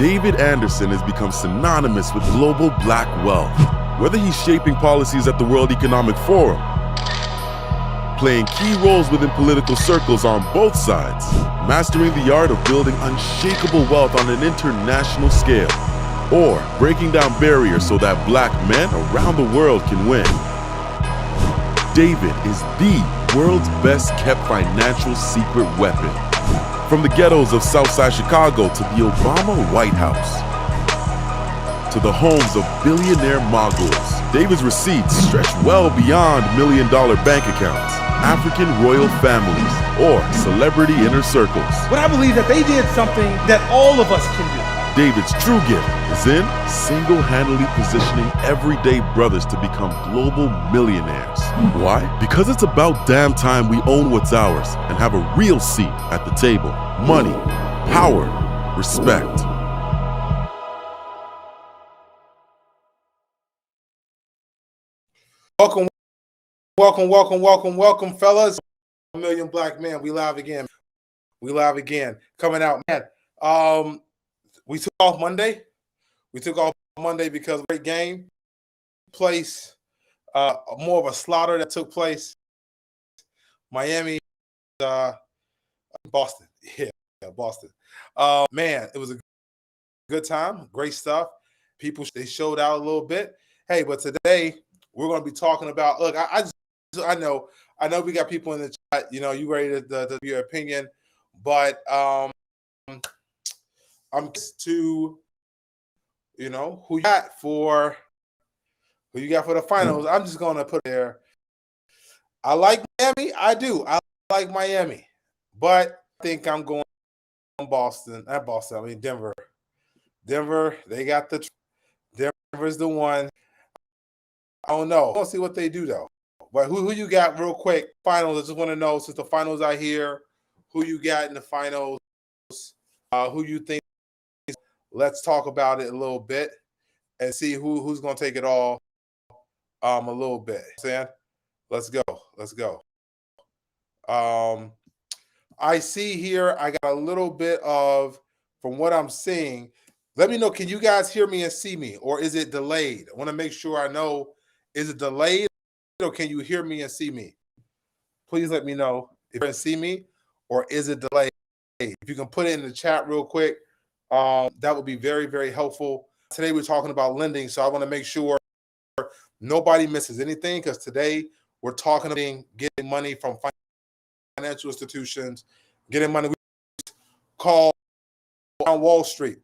David Anderson has become synonymous with global black wealth. Whether he's shaping policies at the World Economic Forum, playing key roles within political circles on both sides, mastering the art of building unshakable wealth on an international scale, or breaking down barriers so that black men around the world can win. David is the world's best kept financial secret weapon. From the ghettos of Southside Chicago to the Obama White House, to the homes of billionaire moguls, David's receipts stretch well beyond million-dollar bank accounts, African royal families, or celebrity inner circles. But I believe that they did something that all of us can do. David's true gift is in single-handedly positioning everyday brothers to become global millionaires. Why? Because it's about damn time we own what's ours and have a real seat at the table. Money, power, respect. Welcome, fellas. A Million Black Men. We live again. Coming out, man. We took off Monday. Because of a great game. More of a slaughter that took place. Miami, Boston. Yeah, Boston. Man, it was a good time. Great stuff. People, they showed out a little bit. Hey, but today we're going to be talking about, look, I know we got people in the chat, you ready to give your opinion, but I'm just to, who you got for the finals. I'm just going to put there. I like Miami. I do. I like Miami, but think I'm going Boston. Not Boston. I mean Denver. Denver. They got the. Denver's the one. I don't know. We'll see what they do though. But who you got real quick? Finals. I just want to know since the finals are here, who you got in the finals? Who you think? Let's talk about it a little bit and see who's going to take it all. A little bit. Sam, let's go. Let's go. I see here. I got a little bit of from what I'm seeing. Let me know. Can you guys hear me and see me, or is it delayed? I want to make sure I know. Is it delayed, or can you hear me and see me? Please let me know if you can see me, or is it delayed? If you can put it in the chat real quick, that would be very, very helpful. Today we're talking about lending, so I want to make sure nobody misses anything because today we're talking about getting money from financial institutions, getting money. We call on Wall Street.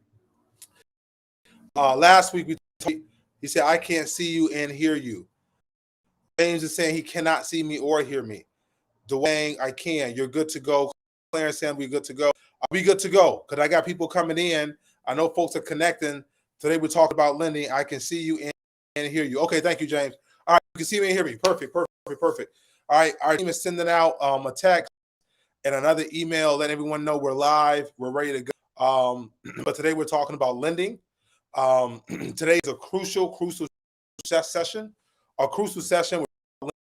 Last week he said, I can't see you and hear you. James is saying he cannot see me or hear me. Dwayne, I can. You're good to go. Clarence saying we're good to go. I'll be good to go because I got people coming in. I know folks are connecting. Today we're talking about lending. I can see you and hear you. Okay, thank you, James. All right, you can see me and hear me. Perfect. All right, our team is sending out a text and another email letting everyone know we're live. We're ready to go. But today we're talking about lending. Today is a crucial session. A crucial session with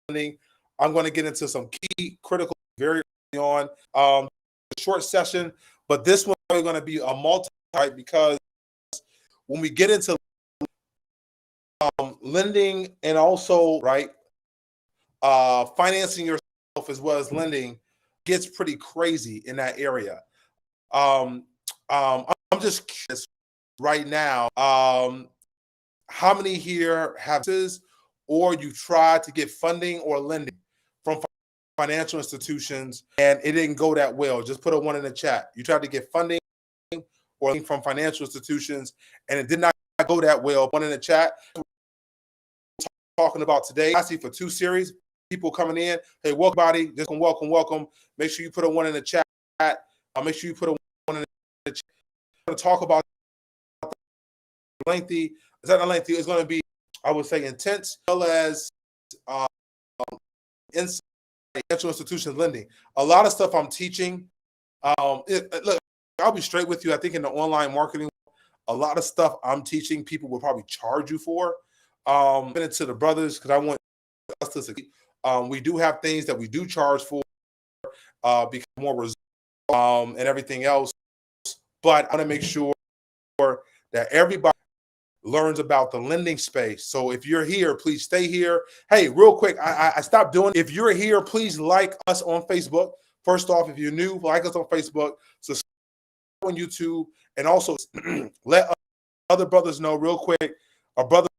lending. I'm going to get into some key critical very early on. Short session, but this one is going to be a multi-type because when we get into lending and also financing yourself as well as lending gets pretty crazy in that area. I'm just curious right now, how many here have this or you tried to get funding or lending from financial institutions and it didn't go that well? Just put a 1 in the chat. You tried to get funding or from financial institutions and it did not go that well. 1 in the chat. Talking about today, I see for 2 series, people coming in. Hey, welcome, buddy. Just welcome. Make sure you put a 1 in the chat. Make sure you put a 1 in the chat. I'm going to talk about lengthy. Is that not lengthy? It's going to be, I would say, intense, as well as insight. Financial institution lending. A lot of stuff I'm teaching. Look, I'll be straight with you. I think in the online marketing, a lot of stuff I'm teaching, people will probably charge you for. Into the brothers because I want us to succeed. We do have things that we do charge for, because more results and everything else. But I want to make sure that everybody learns about the lending space. So if you're here, please stay here. Hey, real quick, I stopped doing. If you're here, please like us on Facebook. First off, if you're new, like us on Facebook, subscribe on YouTube, and also let other brothers know real quick. Our brother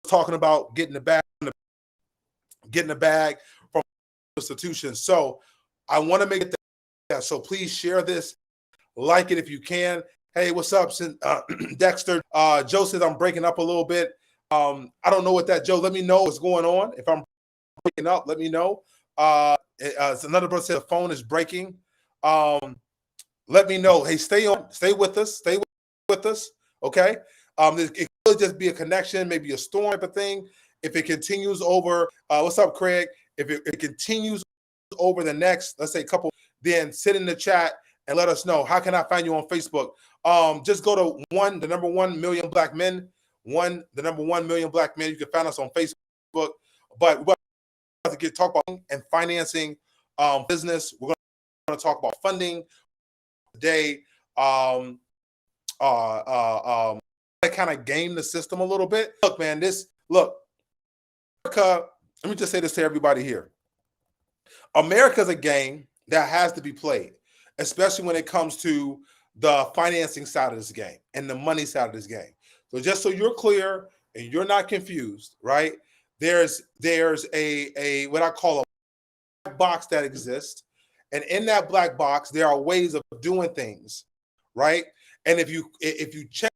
talking about getting the bag from institutions. So I want to make that. So please share this, like it if you can. Hey, what's up, Dexter? Joe says I'm breaking up a little bit. I don't know what that, Joe. Let me know what's going on. If I'm breaking up, let me know. Another brother said the phone is breaking. Let me know. Hey, stay with us. Okay. It could just be a connection, maybe a storm type of thing. If it continues over, what's up, Craig? If it continues over the next, let's say, couple, then sit in the chat and let us know. How can I find you on Facebook? Just go to the number 1 million black men. The number 1 million black men. You can find us on Facebook. But we're about to talk about and financing business. We're going to talk about funding today. Kind of game the system a little bit. Look, man, America, let me just say this to everybody here. America's a game that has to be played, especially when it comes to the financing side of this game and the money side of this game. So just so you're clear and you're not confused, right? There's a what I call a black box that exists. And in that black box, there are ways of doing things, right? And if you check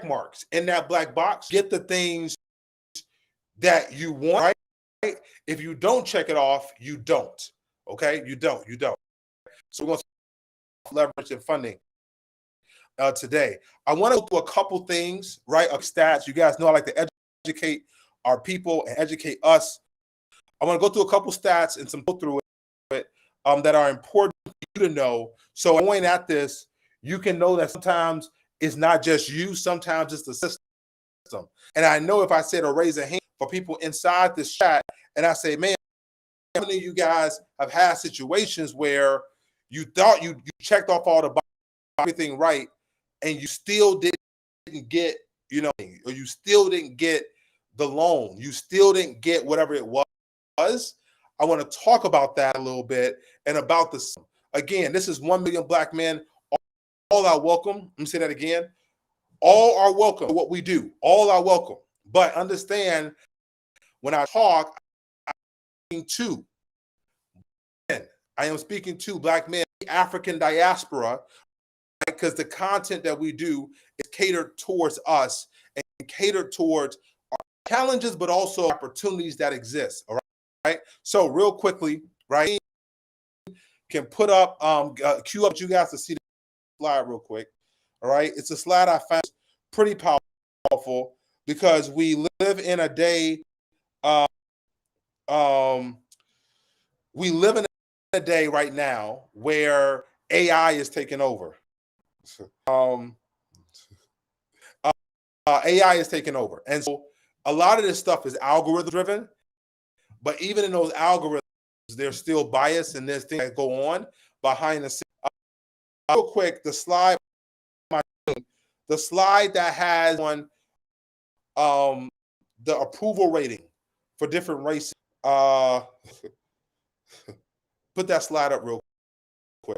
marks in that black box, get the things that you want, right? If you don't check it off, you don't. Okay, you don't. So we're going to leverage and funding today. I want to go through a couple things, right? Of stats. You guys know I like to educate our people and educate us. I want to go through a couple stats and some go through it that are important for you to know. So going at this, you can know that sometimes it's not just you, sometimes it's the system. And I know if I said or raise a hand for people inside this chat, and I say, man, how many of you guys have had situations where you thought you checked off all the boxes, everything right, and you still didn't get, or you still didn't get the loan, you still didn't get whatever it was. I want to talk about that a little bit and about this. Again, this is 1 million black men. All are welcome. Let me say that again. All are welcome to what we do. All are welcome. But understand, when I talk, I am speaking to black men, African diaspora, because the content that we do is catered towards us and catered towards our challenges, but also opportunities that exist. All right. So real quickly, right, can put up, cue up you guys to see the slide real quick. All right. It's a slide I found pretty powerful because we live in a day, we live in a day right now where AI is taking over. AI is taking over. And so a lot of this stuff is algorithm driven, but even in those algorithms, there's still bias and there's things that go on behind the scenes. Real quick, the slide that has on the approval rating for different races. Put that slide up real quick.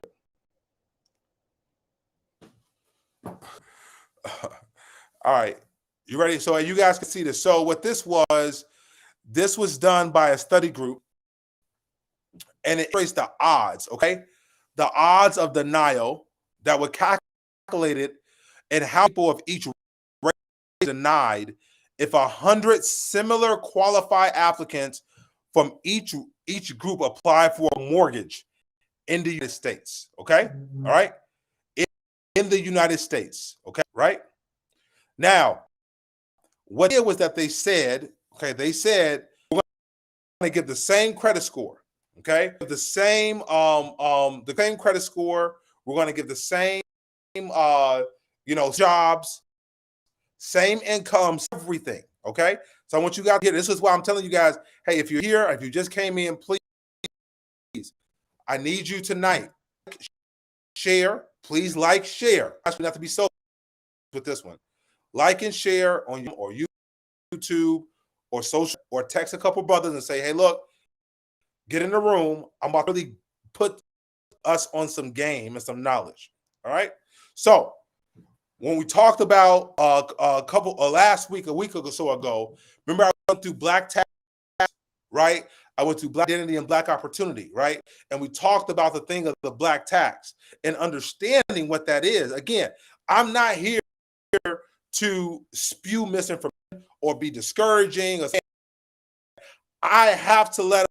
All right, you ready? So you guys can see this. So what this was done by a study group, and it traced the odds, okay? The odds of denial that were calculated and how people of each race denied if 100 similar qualified applicants from each group applied for a mortgage in the United States, okay? All right? In the United States, okay, right? Now, what it was that they said, we're going to give the same credit score, okay? The same credit score. We're going to give the same jobs, same incomes, everything, okay? So I want you guys to hear, this is why I'm telling you guys, hey, if you're here, if you just came in, please, I need you tonight. Share, please share. I should have to be so with this one. Like and share on YouTube or social, or text a couple brothers and say, hey, look, get in the room. I'm about to really put us on some game and some knowledge. All right. So when we talked about a week or so ago, remember I went through black tax, right? I went through black identity and black opportunity, right? And we talked about the thing of the black tax and understanding what that is. Again, I'm not here to spew misinformation or be discouraging. I have to let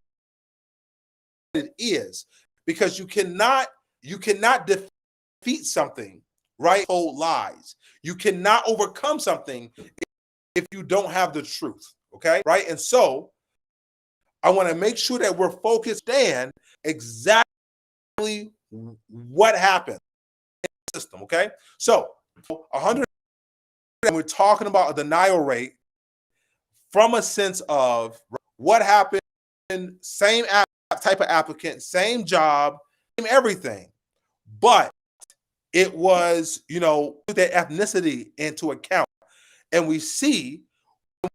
it is, because you cannot defeat something, right? Hold lies. You cannot overcome something if you don't have the truth, okay? Right? And so I want to make sure that we're focused on exactly what happened in the system, okay? So 100, and we're talking about a denial rate from a sense of what happened, same type of applicant, same job, same everything, but it was, put their ethnicity into account. And we see when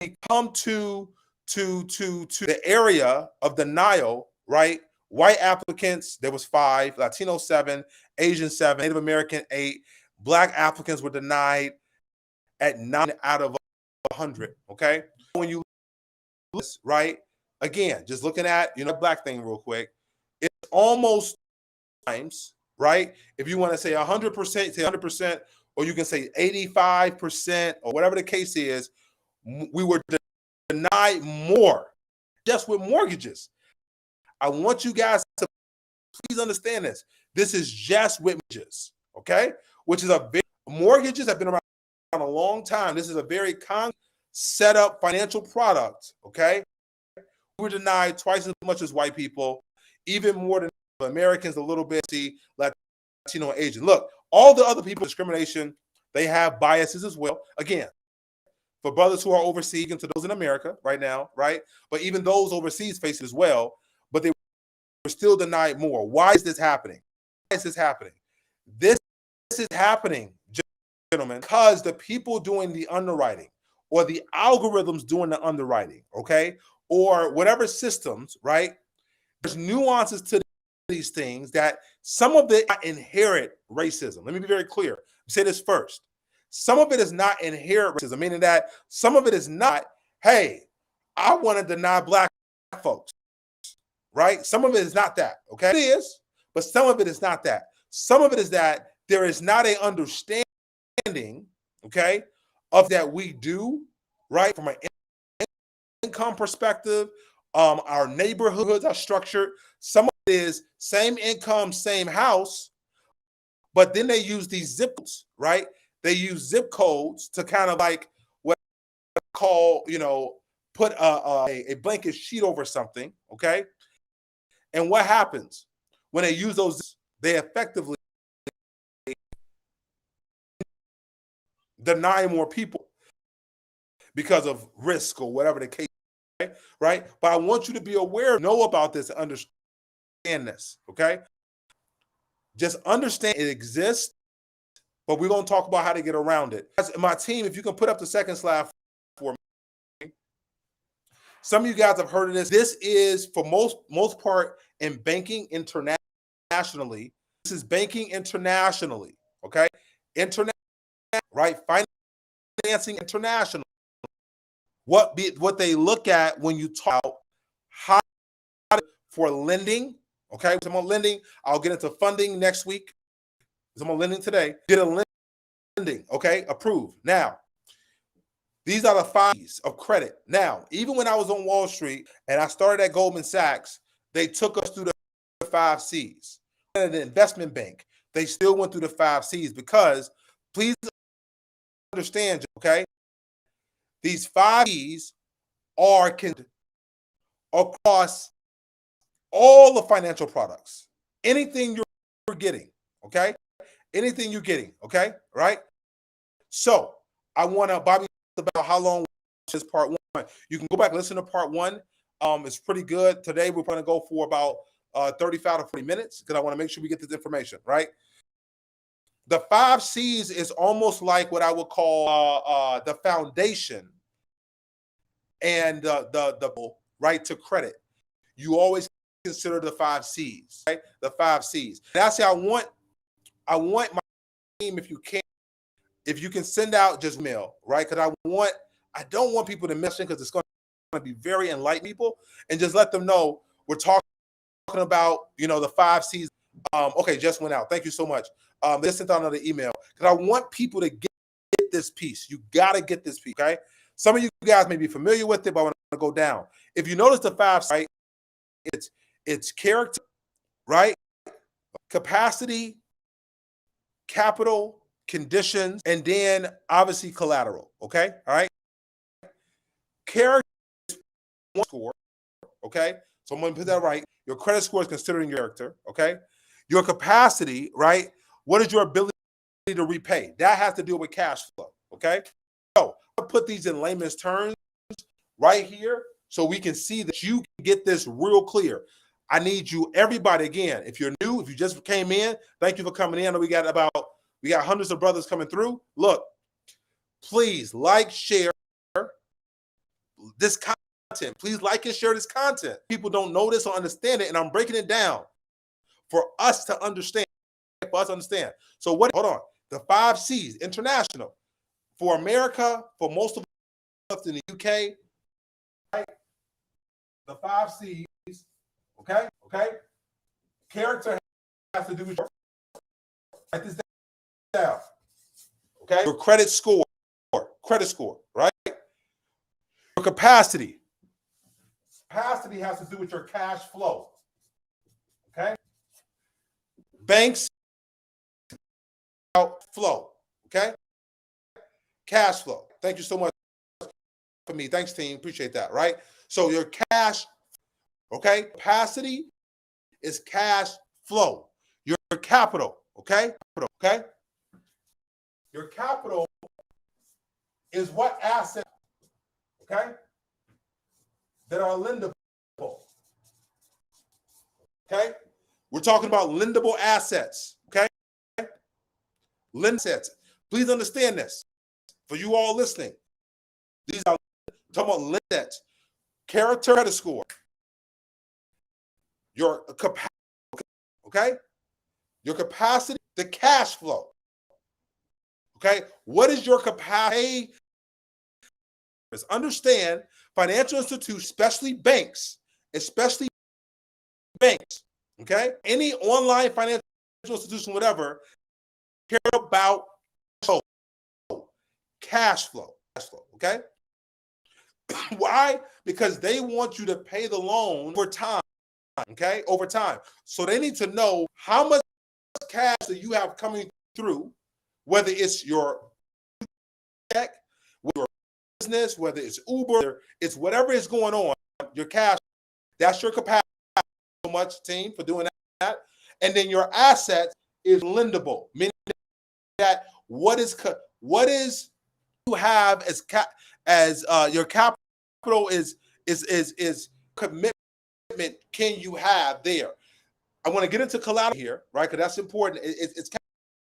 we come to the area of denial, right? White applicants, there was 5, Latino 7, Asian 7, Native American 8, Black applicants were denied at 9 out of 100, okay? When you look, right, again, just looking at, black thing real quick, it's almost times, right? If you want to say 100%, say 100%, or you can say 85%, or whatever the case is, we were denied more just with mortgages. I want you guys to please understand this. This is just with mortgages, okay? Which is mortgages have been around a long time. This is a very set up financial product, okay? We were denied twice as much as white people, even more than Americans, a little bit, Latino, Asian. Look, all the other people, discrimination, they have biases as well. Again, for brothers who are overseas and to those in America right now, right? But even those overseas face it as well, but they were still denied more. Why is this happening? Why is this happening? This is happening, gentlemen, because the people doing the underwriting or the algorithms doing the underwriting, okay, or whatever systems, right? There's nuances to these things that some of it inherit racism. Let me be very clear. Say this first. Some of it is not inherent racism, meaning that some of it is not, hey, I want to deny black folks, right? Some of it is not that, okay? It is, but some of it is not that. Some of it is that there is not an understanding, okay, of that we do, right, from an income perspective. Our neighborhoods are structured. Some of it is same income, same house, but then they use these zip codes, right? They use zip codes to kind of like what I call, put a blanket sheet over something, okay? And what happens when they use those? They effectively deny more people because of risk or whatever the case, right? But I want you to be aware, know about this, and understand this, okay? Just understand it exists, but we're going to talk about how to get around it. My team, if you can put up the second slide for me. Some of you guys have heard of this. This is, for most part, in banking internationally. This is banking internationally, okay? Internet, right? Financing international. What they look at when you talk how for lending, okay? Some on lending. I'll get into funding next week. Some on lending today. Get a lending, okay? Approved. Now, these are the 5 C's of credit. Now, even when I was on Wall Street and I started at Goldman Sachs, they took us through the 5 C's. At the investment bank, they still went through the 5 C's because, please understand, okay? These 5 C's are across all the financial products. Anything you're getting, okay? Anything you're getting, okay? Right? So, I want to, Bobby, about how long is part 1. You can go back and listen to part 1. It's pretty good. Today, we're going to go for about 35 to 40 minutes because I want to make sure we get this information, right? The 5 C's is almost like what I would call the foundation and the right to credit. You always consider the 5 C's, right? The 5 C's. And actually, I want my team, if you can send out just mail, right? Because I don't want people to miss it because it's going to be very enlightened people, and just let them know we're talking about, the 5 C's. Okay, just went out. Thank you so much. They sent out another email because I want people to get this piece. You got to get this piece, okay? Some of you guys may be familiar with it, but I want to go down. If you notice the 5 C's, right, it's character, right? Capacity, capital, conditions, and then obviously collateral, okay? All right? Character is one score, okay? So I'm going to put that right. Your credit score is considering your character, okay? Your capacity, right? What is your ability to repay? That has to do with cash flow, okay? So I'll put these in layman's terms right here so we can see that you can get this real clear. I need you, everybody, again, if you're new, if you just came in, thank you for coming in. I know we got hundreds of brothers coming through. Look, please share this content. Please like and share this content. People don't know this or understand it, and I'm breaking it down for us to understand. So hold on. The 5 C's, international. For America, for most of us in the UK, right? The 5 C's, okay? Character has to do with your, write this down, okay? Your credit score, right? Your capacity has to do with your cash flow, Okay. Banks outflow. Okay. Cash flow. Thank you so much for me. Thanks, team. Appreciate that. Right. So your cash, okay, capacity is cash flow. Your capital, okay? Okay? Your capital is what asset, okay, that are lendable. Okay? We're talking about lendable assets, okay? Lend assets. Please understand this. For you all listening, these are talking about lend assets, character, credit score, your capacity, okay? Your capacity, the cash flow. Okay? What is your capacity? Understand financial institutions, especially banks, okay? Any online financial institution, whatever, care about cash flow, okay? Why? Because they want you to pay the loan over time, okay? Over time. So they need to know how much cash that you have coming through, whether it's your check, your business, whether it's Uber, it's whatever is going on, your cash, that's your capacity. So much, team, for doing that. And then your assets is lendable, meaning that what is you have as your capital is commitment can you have there. I want to get into collateral here, right? Because that's important. It's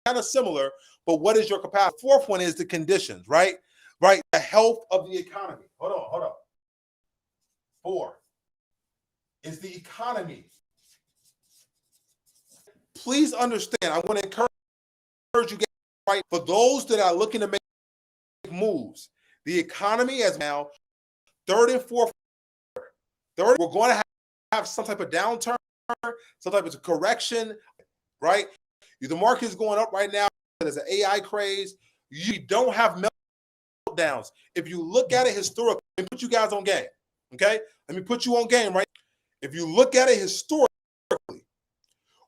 kind of similar, but what is your capacity? Fourth one is the conditions, right? Right, the health of the economy. Hold on. 4 is the economy. Please understand, I want to encourage you guys, right? For those that are looking to make moves, the economy is now third and fourth. Third, we're going to have some type of downturn, some type of correction, right? The market is going up right now. There's an AI craze. You don't have meltdowns. If you look at it historically, let me put you guys on game, okay? Let me put you on game, right? If you look at it historically,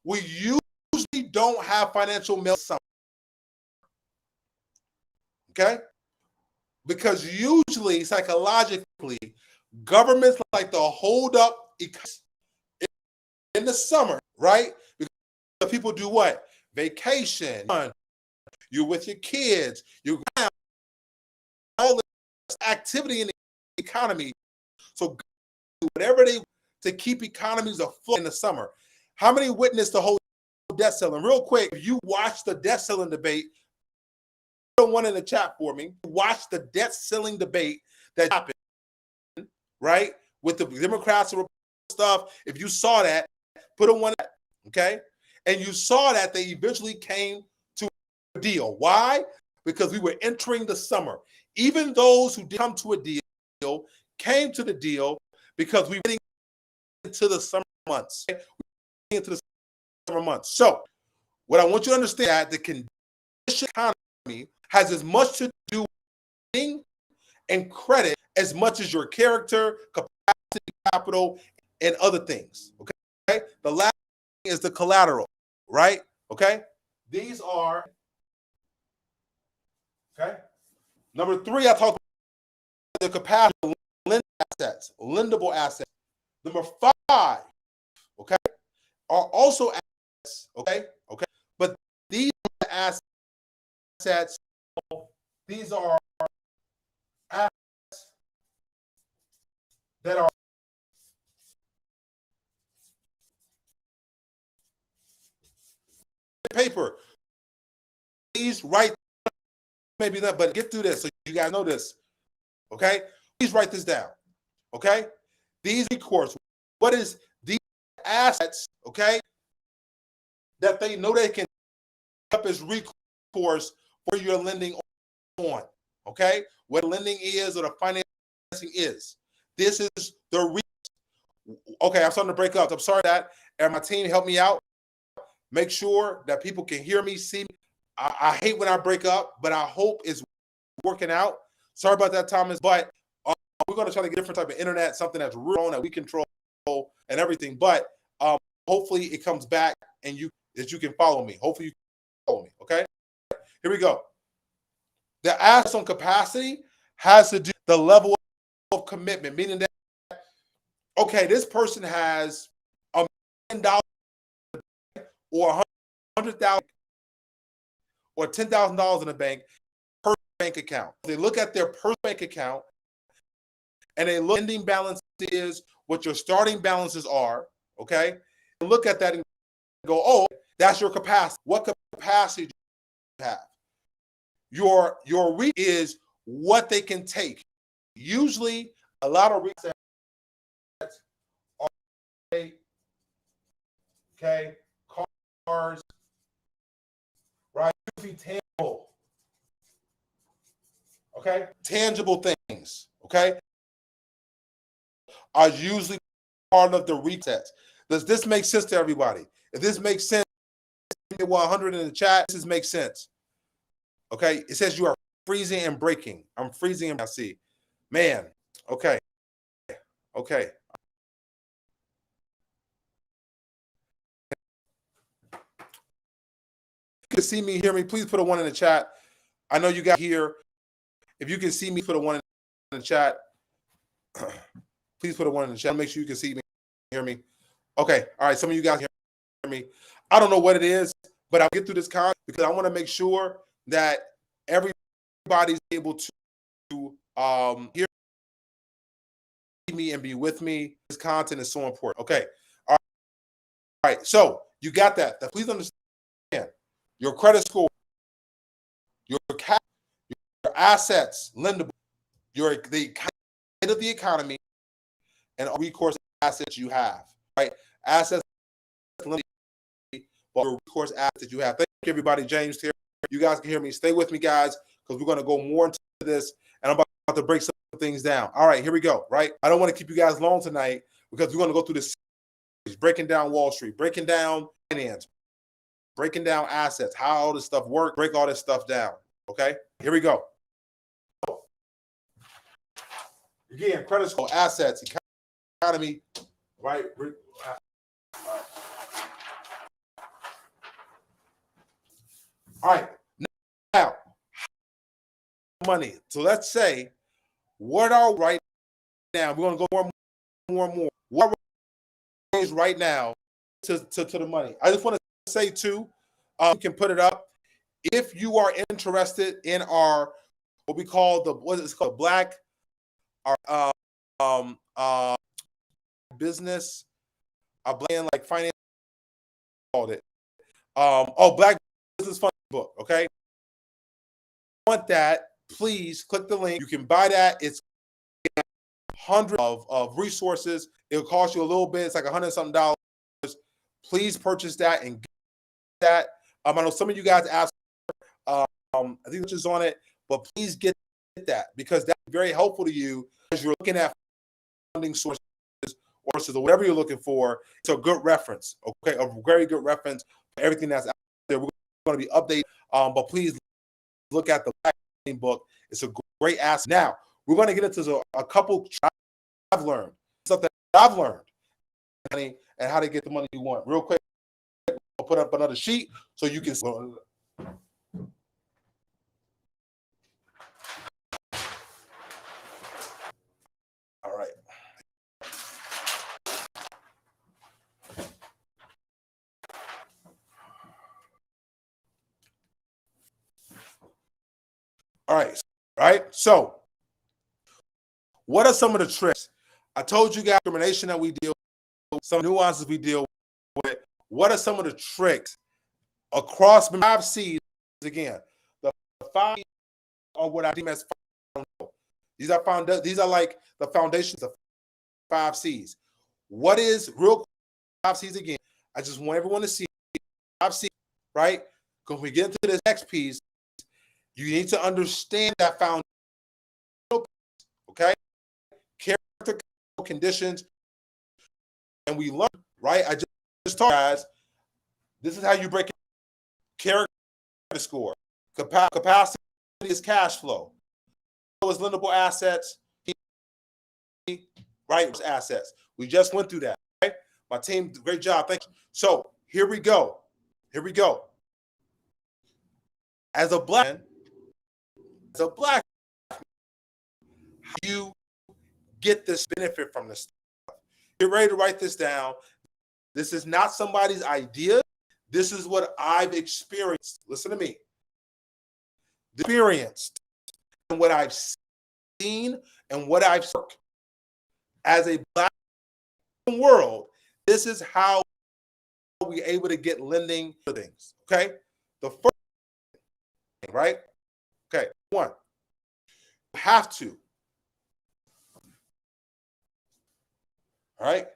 we usually don't have financial meltdowns, okay? Because usually, psychologically, governments like to hold up in the summer, right? Because people do what? Vacation. You're with your kids. You're all this activity in the economy. So whatever they to keep economies afloat in the summer. How many witnessed the whole debt ceiling? Real quick, if you watch the debt ceiling debate, put one in the chat for me. Watch the debt ceiling debate that happened, right? With the Democrats and stuff. If you saw that, put a one, okay? And you saw that they eventually came to a deal. Why? Because we were entering the summer. Even those who did come to a deal came to the deal because we were getting into the summer months. So what I want you to understand that the condition economy has as much to do with and credit as much as your character, capacity, capital, and other things. Okay. The last thing is the collateral, right? Okay. These are okay. Number 3, I talked about the capacity to lend assets, lendable assets. Number 5, okay, are also assets, okay, but these assets, these are assets that are paper. Please write, maybe not, but get through this so you guys know this, okay? Please write this down, okay? These recourse, what is these assets, okay, that they know they can up as recourse for your lending on, okay? What lending is or the financing is. This is the okay, I'm starting to break up. I'm sorry that, and my team help me out. Make sure that people can hear me, see me. I hate when I break up, but I hope it's working out. Sorry about that, Thomas, but we're going to try to get a different type of internet, something that's real, that we control and everything. But hopefully it comes back and you can follow me. Hopefully you can follow me. Okay. Here we go. The ask on capacity has to do the level of commitment, meaning that, okay, this person has $1 million or 100,000 or $10,000 in the bank per bank account. They look at their per bank account and they look at ending balance is what your starting balances are. Okay, and look at that and go, oh, that's your capacity. What capacity do you have? Your reach is what they can take. Usually, a lot of resets are okay, cars, right? Usually tangible, okay, tangible things, okay, are usually part of the resets. Does this make sense to everybody? If this makes sense, 100 in the chat. This makes sense. Okay, it says you are freezing and breaking. I'm freezing and I see. Man, okay. Okay. If you can see me, hear me, please put a 1 in the chat. I know you got here. If you can see me, put a 1 in the chat. Please put a 1 in the chat. Make sure you can see me, hear me. Okay, all right, some of you guys hear me. I don't know what it is, but I'll get through this content because I want to make sure that everybody's able to hear me and be with me. This content is so important. Okay. All right. So you got that. Now, please understand your credit score, your cash, your assets, lendable, the kind of the economy, and recourse assets you have. Right. Assets, lendable, your recourse assets that you have. Thank you, everybody. James here. You guys can hear me. Stay with me, guys, because we're going to go more into this, and I'm about to break some things down. All right, here we go, right? I don't want to keep you guys long tonight because we're going to go through this series, breaking down Wall Street, breaking down finance, breaking down assets, how all this stuff works, break all this stuff down, okay? Here we go. Again, credit score, assets, economy, right? All right, now, money. So let's say, what are right now? We're going to go more and more. What are right now to the money? I just want to say too, you can put it up. If you are interested in our, what we call what is called Black, our business, Black like finance, called it. Black Business Fund book. Okay. If you want that? Please click the link. You can buy that. It's hundreds of resources. It'll cost you a little bit. It's like $100-something. Please purchase that and get that. I know some of you guys asked. I think it's just on it, but please get that because that's very helpful to you as you're looking at funding sources or whatever you're looking for. It's a good reference. Okay, a very good reference for everything that's out there. We're going to be updated, but please look at the Black book. It's a great asset. Now we're going to get into a couple I've learned, stuff that I've learned, and how to get the money you want. Real quick, I'll put up another sheet so you can. All right. All right. Right. So, what are some of the tricks? I told you guys discrimination that we deal with, some nuances we deal with. What are some of the tricks across 5 C's? Again, the 5 are what I deem as these are like the foundations of 5 C's. What is real 5 C's again? I just want everyone to see 5 C's, right? Because when we get into this next piece, you need to understand that foundation, okay? Character conditions, and we learn, right? I just told you guys, this is how you break it. Character score. Capacity is cash flow. So is lendable assets, right? Assets. We just went through that, right? My team, great job. Thank you. So here we go. Here we go. As a black man, how do you get this benefit from this stuff? Get ready to write this down. This is not somebody's idea. This is what I've experienced. Listen to me. Experienced and what I've seen and what I've seen as a black world. This is how we're able to get lending for things. Okay. The first thing, right? Okay. One, you have to. All right.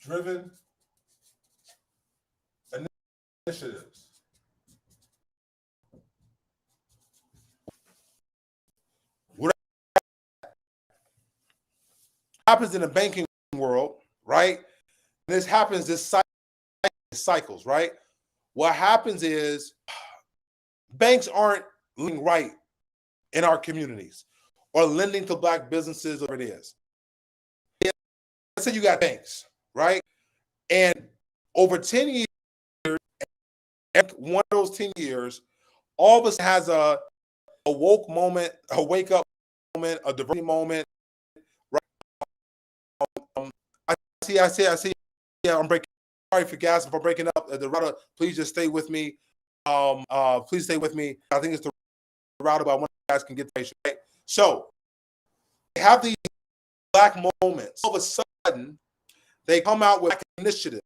Driven initiatives. What happens in the banking world, right? This happens, this cycles, right? What happens is banks aren't lending right in our communities or lending to black businesses, or it is. Let's say you got banks, right? And over 10 years, one of those 10 years, all of us has a woke moment, a wake up moment, a diversity moment. Right? I see. Yeah, I'm breaking. Sorry for gas if I'm breaking up. The router, please just stay with me. Please stay with me. I think it's the router, but I want you guys can get the patient. Right? So they have these black moments. All of a sudden, they come out with initiatives.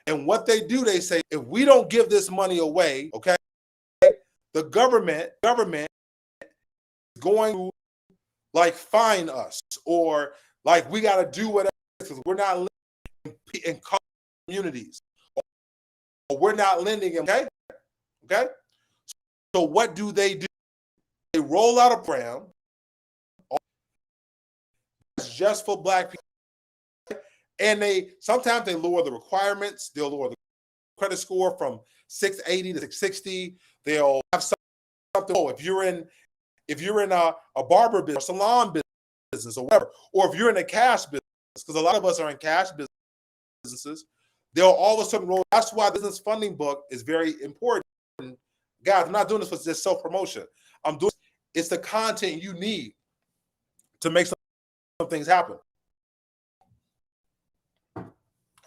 And what they do, they say, if we don't give this money away, okay, the government is going to like fine us, or like we got to do whatever because we're not living in communities, or we're not lending them. Okay. So what do? They roll out a program just for black people. And sometimes they lower the requirements. They'll lower the credit score from 680 to 660. They'll have something. Oh, if you're in a barber business, or salon business, or whatever, or if you're in a cash business, because a lot of us are in cash businesses, they'll all of a sudden roll. That's why business funding book is very important. Guys, I'm not doing this for just self-promotion. I'm doing it's the content you need to make some things happen.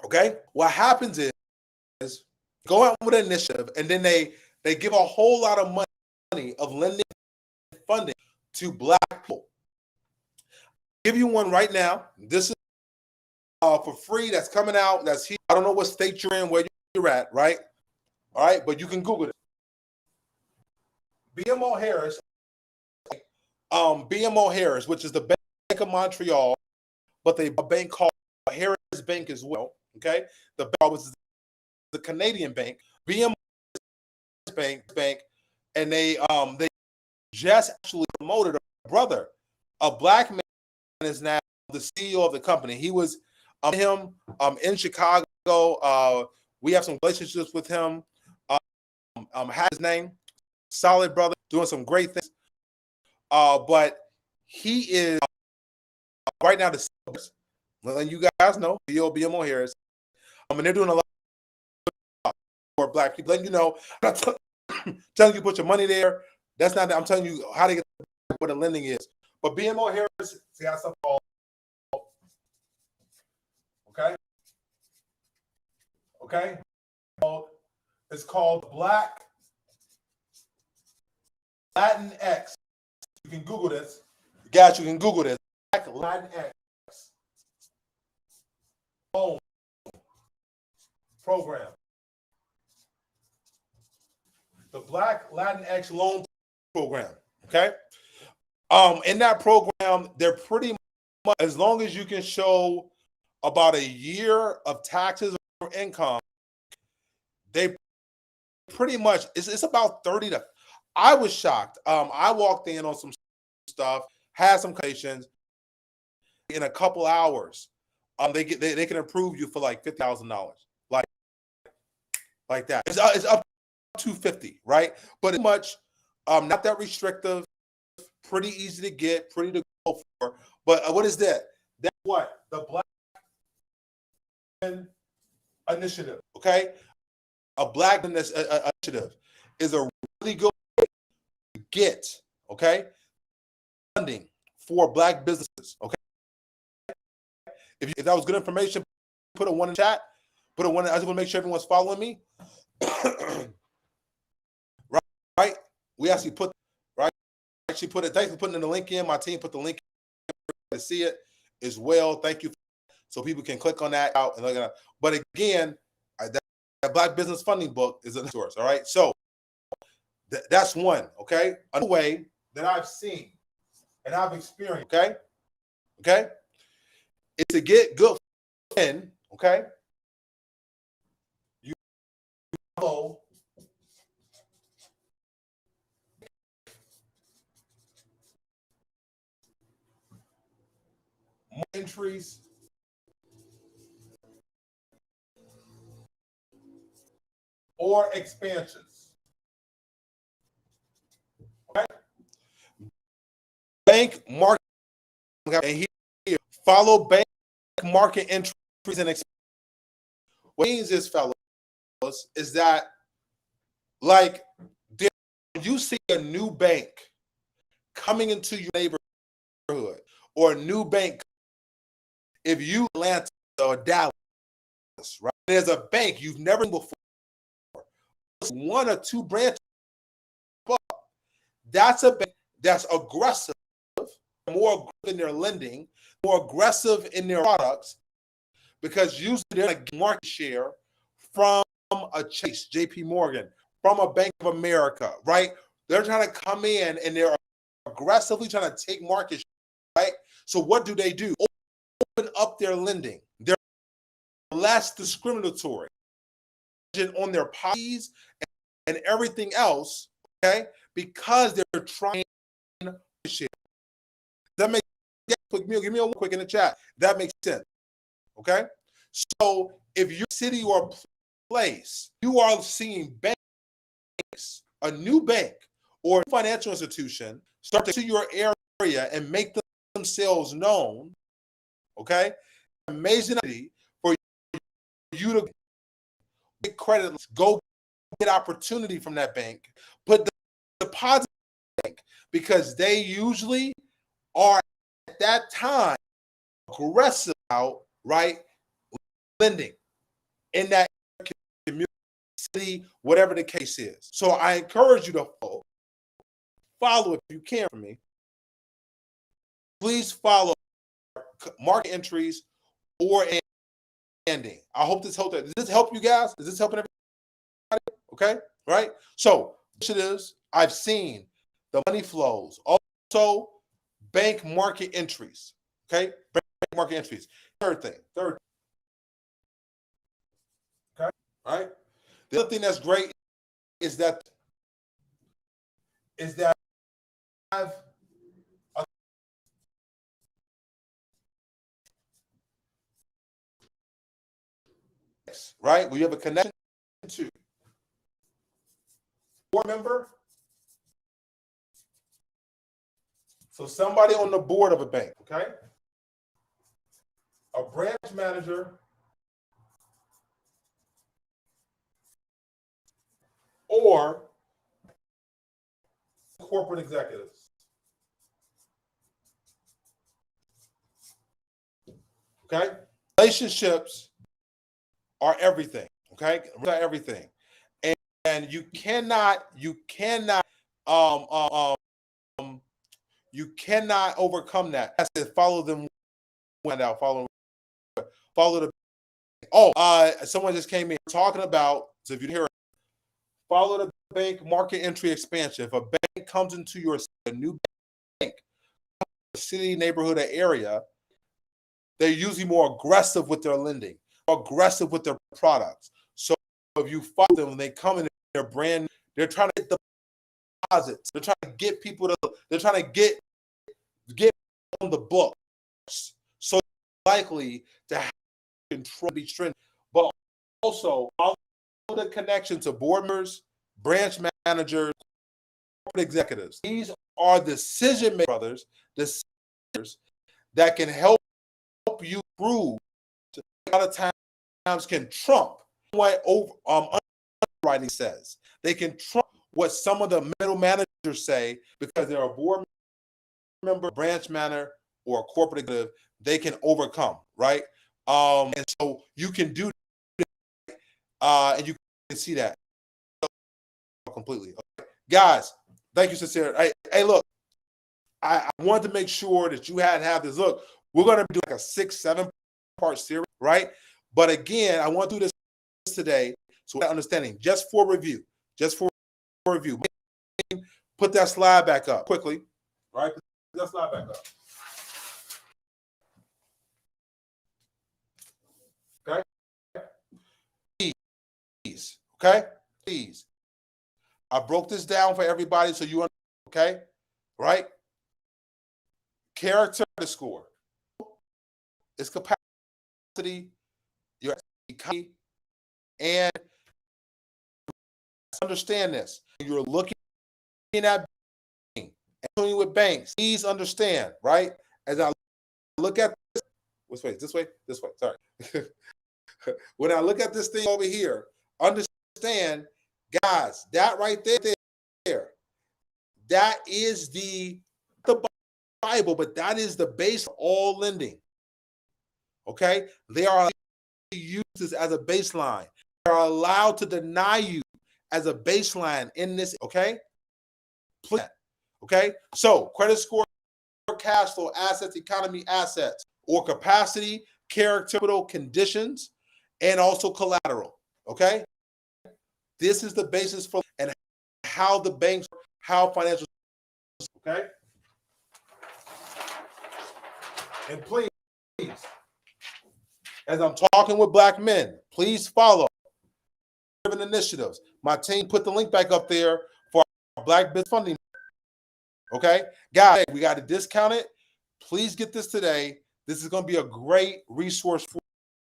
Okay, what happens is go out with an initiative, and then they give a whole lot of money of lending funding to black people. I'll give you one right now. This is for free. That's coming out. That's here. I don't know what state you're in, where you're at, right? All right, but you can Google it. BMO Harris, which is the Bank of Montreal, but a bank called Harris Bank as well. Okay, the bank was the Canadian bank, BMO Bank, and they just actually promoted a brother, a black man is now the CEO of the company. He was in Chicago. We have some relationships with him. Has his name, solid brother, doing some great things. But he is right now the CEO. And you guys know CEO BMO Harris. And they're doing a lot for black people. Letting you know, I'm not telling you put your money there. That's not. I'm telling you how to get what the lending is. But BMO Harris, see how something called. Okay. It's called Black Latinx. You can Google this. Guys, you can Google this. Black Latinx loan program. The Black Latinx loan program. Okay. In that program, they're pretty much, as long as you can show about a year of taxes or income, they pretty much it's about 30 to. I was shocked. I walked in on some stuff, had some conversations. In a couple hours, they can approve you for like $50,000, like that. It's up $250, right? But it's much not that restrictive, pretty easy to get, pretty to go for. But what is that? That's what? The Black Initiative, okay? A Black Initiative is a really good way to get, okay, funding for Black businesses, okay? If that was good information, put a 1 in chat. Put a 1. I just want to make sure everyone's following me. right? We actually put, right? Actually put it. Thanks for putting in the link in. My team put the link in to see it as well. Thank you. So people can click on that out and look at it. But again, that Black Business Funding book is a source. All right. So that's one. Okay. Another way that I've seen and I've experienced. Okay. Okay. Is to get good in. Okay. You follow more entries or expansions. Okay. Bank market and here follow bank market entries and expansions. What means is, fellas, is that like you see a new bank coming into your neighborhood or a new bank, if you Atlanta or Dallas, right? There's a bank you've never seen before, 1 or 2 branches. That's a bank that's aggressive, more aggressive in their lending, more aggressive in their products, because usually they're going to get market share from a Chase, JP Morgan, from a Bank of America, right? They're trying to come in and they're aggressively trying to take market share, right? So what do? Open up their lending. They're less discriminatory on their policies and everything else, okay? Because they're trying to share. That makes sense. Give me a quick in the chat. That makes sense, okay? So if your city or place, you are seeing banks, a new bank or financial institution start to your area and make themselves known, okay? Amazing for you to get credit, go get opportunity from that bank, put the deposit in the bank, because they usually are at that time aggressive out, right? Lending in that community, city, whatever the case is. So I encourage you to follow if you can for me. Please follow market entries or ending. I hope this helped. Does this help you guys? Is this helping everybody? Okay, right? So initiatives I've seen, the money flows, also bank market entries. Okay, bank market entries. Third. Okay, all right. The other thing that's great is that I have right? We have a connection to board member. So somebody on the board of a bank, okay? A branch manager or corporate executives. Okay? Relationships are everything, okay? Everything. And you cannot overcome that. I said follow them out, follow the someone just came in talking about, so if you hear it, follow the bank market entry expansion. If a bank comes into your new bank, city, neighborhood, or area, they're usually more aggressive with their lending, more aggressive with their products. So if you follow them when they come in, they're brand, they're trying to get the deposits. They're trying to get people they're trying to get on the books. So likely to have control, be trending, but also follow the connection to board members, branch managers, corporate executives. These are decision makers, brothers, decisions that can help you through. A lot of times can trump what underwriting says. They can trump what some of the middle managers say because they're a board member, branch manager, or a corporate executive. They can overcome, right? And so you can do that, and you can see that completely. Okay. Guys, thank you, sincerely. Hey, look, I wanted to make sure that you have this. Look, we're going to do like a 6-7 part series, right? But again, I want to do this today so that understanding, just for review. Put that slide back up quickly, right? Put that slide back up. Okay? Please, okay? Please. I broke this down for everybody so you understand, okay? Right? Character score. It's capacity, your economy, and understand this. You're looking at banking and dealing with banks. Please understand, right? As I look at this, which way? This way? This way. Sorry. When I look at this thing over here, understand, guys, that right there, that is the Bible, but that is the base of all lending. Okay? They are used this as a baseline. They are allowed to deny you as a baseline in this, okay? Please. Okay? So, credit score, cash flow, assets, economy, assets, or capacity, character, conditions, and also collateral. Okay? This is the basis for and how the banks, how financial, okay? And please, as I'm talking with black men, please follow initiatives. My team put the link back up there for our Black Business Funding. Okay? Guys, we got to discount it. Please get this today. This is going to be a great resource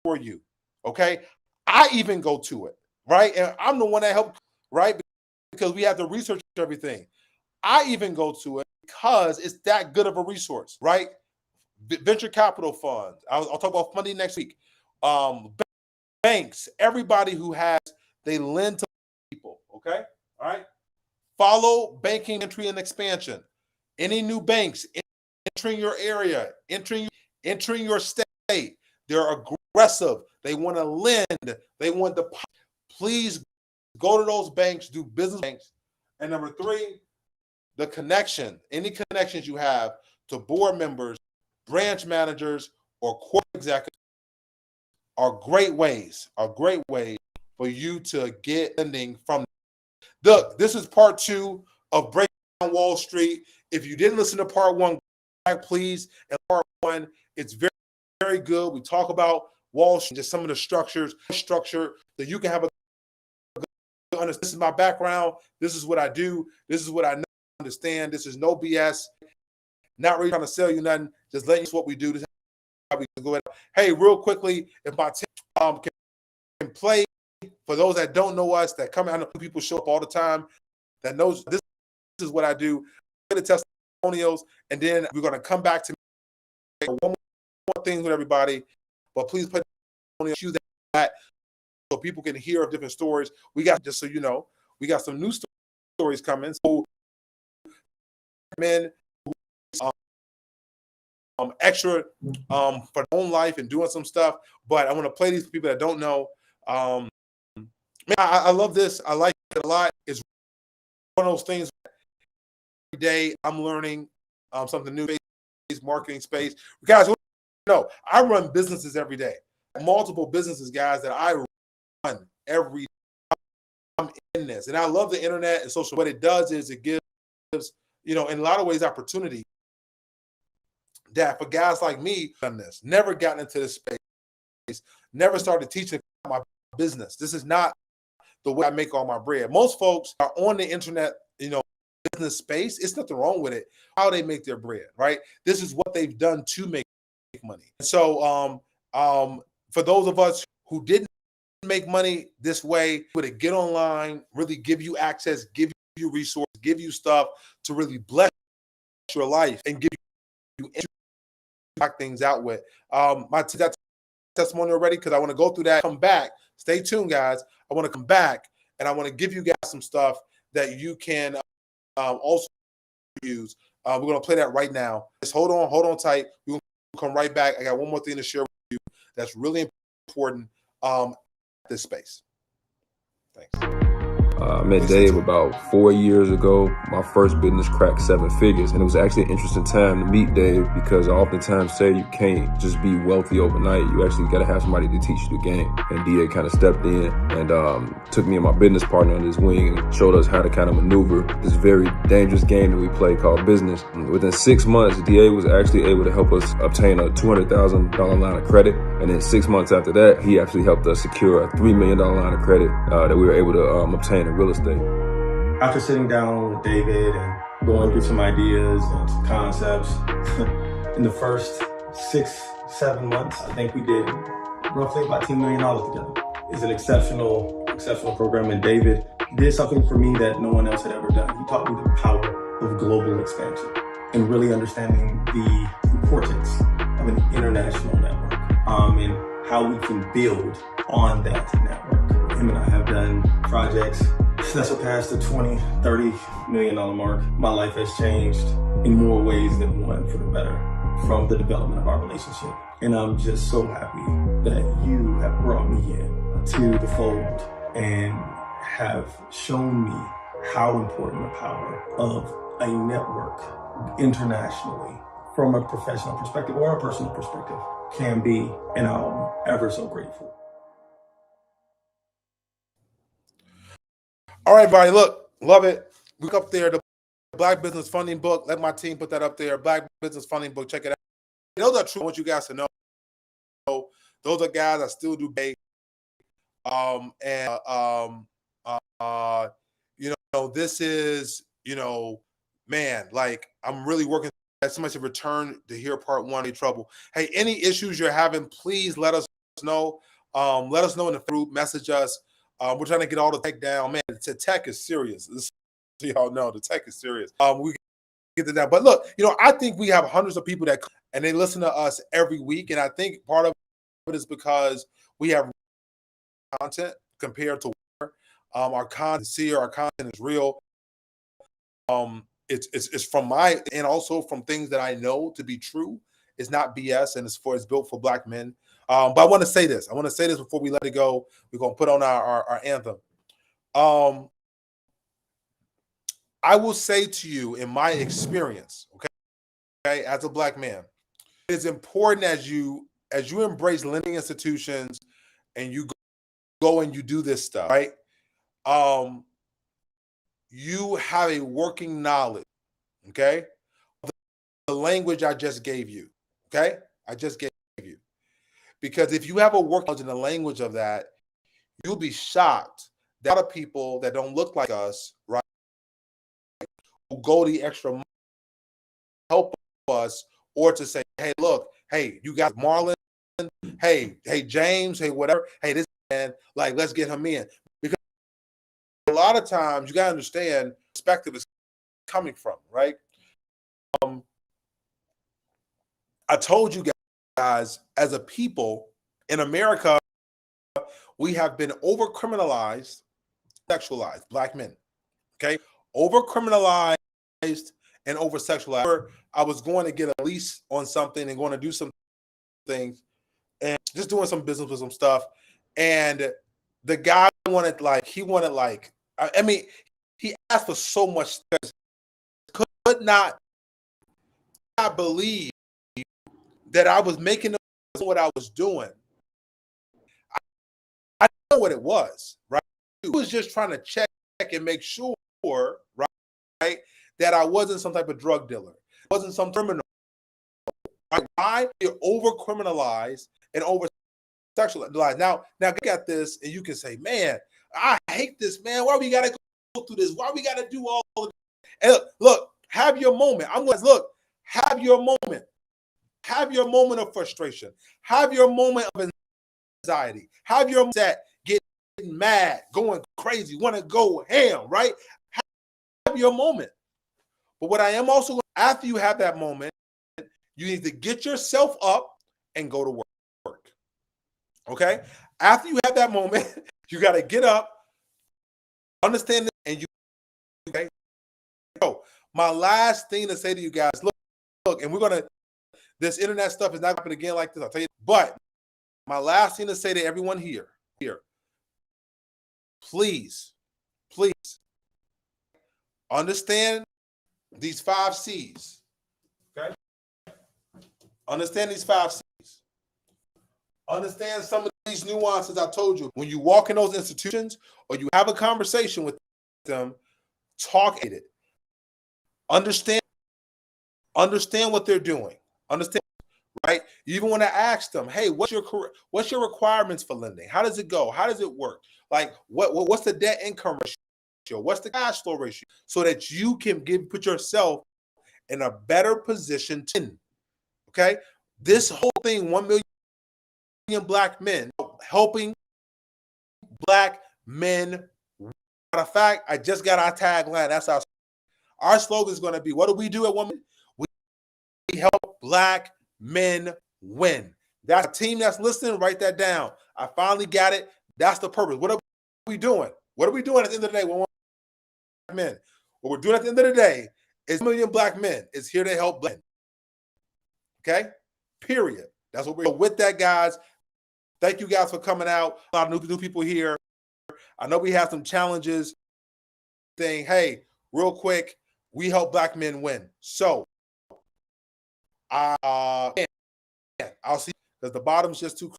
for you. Okay? I even go to it, right? And I'm the one that helped, right? Because we have to research everything. I even go to it because it's that good of a resource, right? Venture capital funds. I'll talk about funding next week. Banks, everybody who has, they lend to people, okay? All right? Follow banking entry and expansion. Any new banks entering your area, entering your state, they're aggressive. They want to lend. They want to. Please go to those banks, do business banks. And number 3, the connection. Any connections you have to board members, branch managers, or corporate executives are great ways for you to get lending from. Look, this is part 2 of Breaking Down Wall Street. If you didn't listen to part 1, please. And part 1, it's very, very good. We talk about Wall Street, just some of the structure, that you can have a good. This is my background. This is what I do. This is what I understand. This is no BS. Not really trying to sell you nothing. Just letting you know what we do. This is how we go ahead. Hey, real quickly, if my team can play, for those that don't know us, that come out, I know people show up all the time, that knows this is what I do. The testimonials, and then we're going to come back to one more thing with everybody. But please put that so people can hear of different stories. We got, just so you know, we got some new stories coming. So, men, extra for their own life and doing some stuff. But I want to play these for people that don't know. Man, I love this. I like it a lot. It's one of those things. Every day I'm learning something new. Marketing space, guys. No, I run businesses every day. Multiple businesses, guys, that I run every day. I'm in this, and I love the internet and social. What it does is it gives, in a lot of ways, opportunity. That for guys like me, done this, never gotten into this space, never started teaching my business. This is not the way I make all my bread. Most folks are on the internet, business space. It's nothing wrong with it. How they make their bread, right? This is what they've done to make money. So, for those of us who didn't make money this way, but to get online, really give you access, give you resources, give you stuff to really bless your life and give you back things out with. That testimony already, because I want to go through that, come back. Stay tuned, guys. I want to come back and I want to give you guys some stuff that you can also use. We're going to play that right now. Just hold on tight. We'll come right back. I got one more thing to share with you that's really important this space. Thanks. I met Dave about 4 years ago. My first business cracked 7 figures, and it was actually an interesting time to meet Dave because I oftentimes say you can't just be wealthy overnight. You actually got to have somebody to teach you the game. And DA kind of stepped in and took me and my business partner under his wing and showed us how to kind of maneuver this very dangerous game that we play called business. And within 6 months, DA was actually able to help us obtain a $200,000 line of credit. And then 6 months after that, he actually helped us secure a $3 million line of credit that we were able to obtain in real estate. After sitting down with David and going through some ideas and some concepts, in the first 6-7 months, I think we did roughly about $10 million together. It's an exceptional program, and David did something for me that no one else had ever done. He taught me the power of global expansion and really understanding the importance of an international network and how we can build on that network. Him and I have done projects that surpassed the $20-30 million mark. My life has changed in more ways than one for the better from the development of our relationship. And I'm just so happy that you have brought me in to the fold and have shown me how important the power of a network internationally from a professional perspective or a personal perspective can be, and I'm ever so grateful. All right, everybody, look, love it. Look up there, the Black Business Funding book. Let my team put that up there. Black Business Funding book. Check it out. Those are true. I want you guys to know. Those are guys that still do pay. This is, man, like I'm really working so much to return to hear part 1 of trouble. Hey, any issues you're having, please let us know. Let us know in the group. Message us. We're trying to get all the tech down. Man, the tech is serious. So y'all know the tech is serious. We get to that. But look, I think we have hundreds of people that come and they listen to us every week. And I think part of it is because we have content compared to our content is here, our content is real. It's from and also from things that I know to be true. It's not BS, and it's built for Black men. But I want to say this. Before we let it go. We're gonna put on our anthem. I will say to you, in my experience, okay, as a Black man, it's important as you embrace lending institutions and you go and you do this stuff, right? You have a working knowledge, okay, of the language I just gave you, okay? I just gave you. Because if you have a working knowledge in the language of that, you'll be shocked that a lot of people that don't look like us, right, will go the extra mile to help us, or to say, hey, look, hey, you got Marlon, hey, James, hey, whatever, hey, this man, like, let's get him in. Because a lot of times you got to understand perspective is coming from, right? I told you guys, as a people in America, we have been over-criminalized, sexualized, Black men, okay? Over-criminalized and over-sexualized. I was going to get a lease on something and going to do some things and just doing some business with some stuff. And the guy wanted, he asked for so much space. Could not believe that I was making what I was doing. I know what it was, right? He was just trying to check and make sure, right, that I wasn't some type of drug dealer, wasn't some criminal. Right? Why? You're over-criminalized and over-sexualized. Now get at this, and you can say, man, I hate this, man. Why we got to go through this? Why we got to do all of this? And look, have your moment. Have your moment. Have your moment of frustration. Have your moment of anxiety. Have your moment that get getting mad, going crazy, want to go ham, right? Have your moment. But what I am also, after you have that moment, you need to get yourself up and go to work. Okay? After you have that moment, you got to get up, understand it, and you, okay? So, my last thing to say to you guys, look, and we're going to, this internet stuff is not happening again like this, I'll tell you. But my last thing to say to everyone here, please, understand these 5 C's. Okay? Understand these 5 C's. Understand some of these nuances I told you. When you walk in those institutions or you have a conversation with them, talk it. Understand what they're doing. Understand, right? You even want to ask them, hey, what's your requirements for lending? How does it go? How does it work? Like, what's the debt income ratio? What's the cash flow ratio? So that you can put yourself in a better position to, okay? This whole thing, 1 million black men, helping black men. Matter of fact, I just got our tagline. That's our slogan is going to be, what do we do at 1 million? We help black men win. That's a team that's listening. Write that down. I finally got it. That's the purpose. What are we doing? What are we doing at the end of the day? Black men. What we're doing at the end of the day is 1 million black men is here to help black men. Okay? Period. That's what we're doing. With that, guys, thank you guys for coming out. A lot of new people here. I know we have some challenges saying, hey, real quick, we help black men win. So, I'll see, because the bottom's just too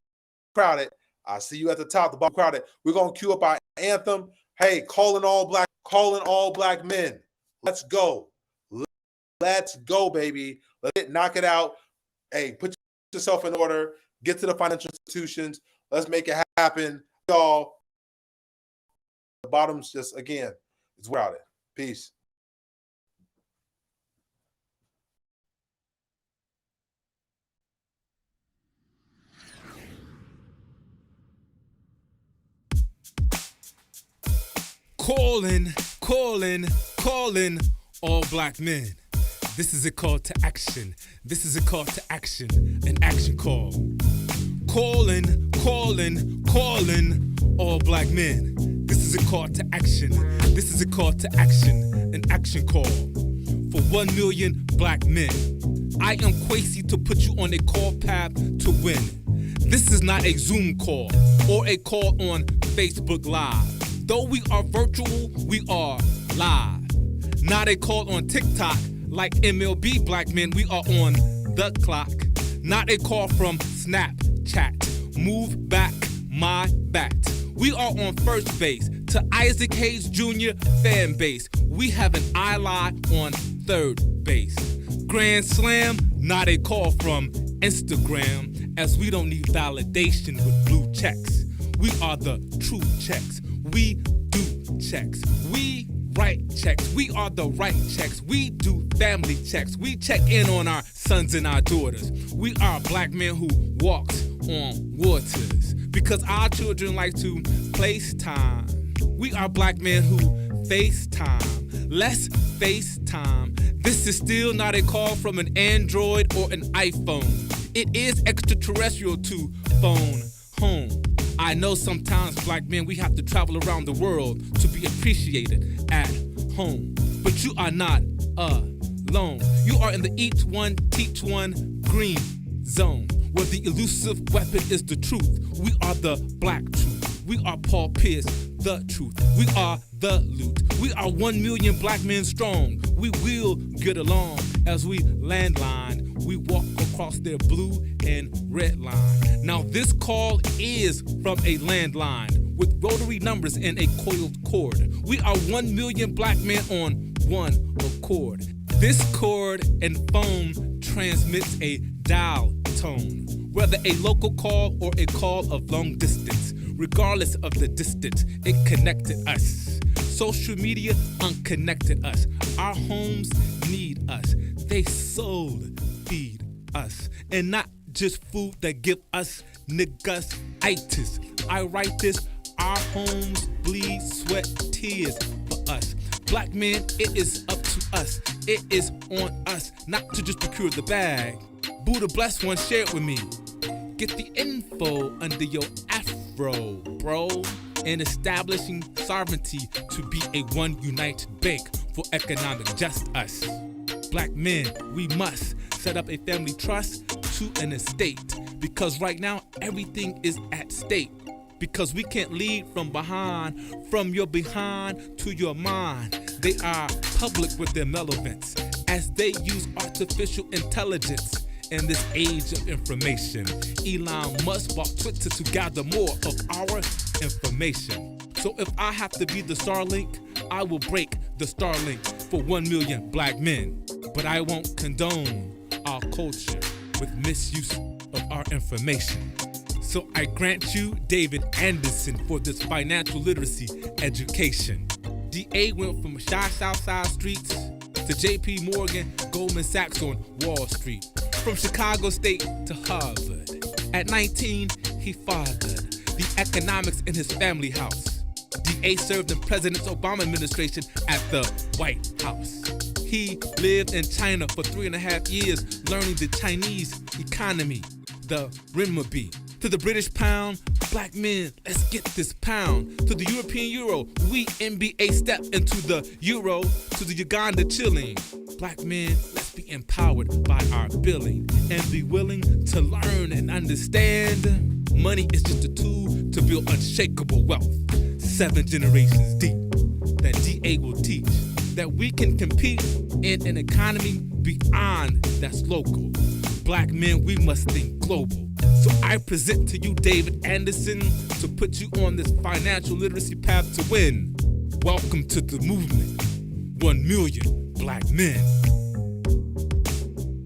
crowded. I'll see you at the top, the bottom crowded. We're going to cue up our anthem. Hey, calling all black men. Let's go. Let's go, baby. Let's knock it out. Hey, put yourself in order. Get to the financial institutions. Let's make it happen. Y'all, the bottom's just, again, it's crowded. Peace. Calling all black men. This is a call to action. This is a call to action, an action call. Calling all black men. This is a call to action. This is a call to action, an action call for 1 million black men. I am Kwesi to put you on a call path to win. This is not a Zoom call or a call on Facebook Live. Though we are virtual, we are live. Not a call on TikTok like MLB black men, we are on the clock. Not a call from Snapchat. Move back my bat. We are on first base to Isaac Hayes Jr. fan base. We have an eye line on third base. Grand Slam, not a call from Instagram, as we don't need validation with blue checks. We are the true checks. We do checks. We write checks. We are the right checks. We do family checks. We check in on our sons and our daughters. We are black men who walks on waters because our children like to FaceTime. We are black men who FaceTime. Let's FaceTime. This is still not a call from an Android or an iPhone. It is extraterrestrial to phone home. I know sometimes black men, we have to travel around the world to be appreciated at home. But you are not alone. You are in the each one, teach one green zone, where the elusive weapon is the truth. We are the black truth. We are Paul Pierce, the truth. We are the loot. We are 1 million black men strong. We will get along as we landline. We walk across their blue and red line. Now this call is from a landline with rotary numbers and a coiled cord. We are 1 million black men on one accord. This cord and phone transmits a dial tone, whether a local call or a call of long distance. Regardless of the distance, it connected us. Social media unconnected us. Our homes need us. They soul feed us. And not just food that give us niggas itis. I write this our homes bleed, sweat, tears for us. Black men, it is up to us. It is on us not to just procure the bag. Buddha bless one, share it with me. Get the info under your afro, bro. In establishing sovereignty to be a one united bank for economic just us. Black men, we must set up a family trust to an estate, because right now everything is at stake. Because we can't lead from behind, from your behind to your mind. They are public with their relevance as they use artificial intelligence in this age of information. Elon Musk bought Twitter to gather more of our information. So if I have to be the Starlink, I will break the Starlink for 1 million black men. But I won't condone our culture with misuse of our information. So I grant you David Anderson for this financial literacy education. DA went from shy Southside streets to JP Morgan, Goldman Sachs on Wall Street. From Chicago State to Harvard. At 19, he fathered the economics in his family house. DA served in President Obama administration at the White House. He lived in China for 3.5 years, learning the Chinese economy, the renminbi. To the British pound, black men, let's get this pound. To the European euro, we NBA step into the euro. To the Uganda shilling, black men, let's be empowered by our billing and be willing to learn and understand. Money is just a tool to build unshakable wealth. 7 generations deep, that DA will teach that we can compete in an economy beyond that's local. Black men, we must think global. So I present to you David Anderson to put you on this financial literacy path to win. Welcome to the movement. 1 million black men.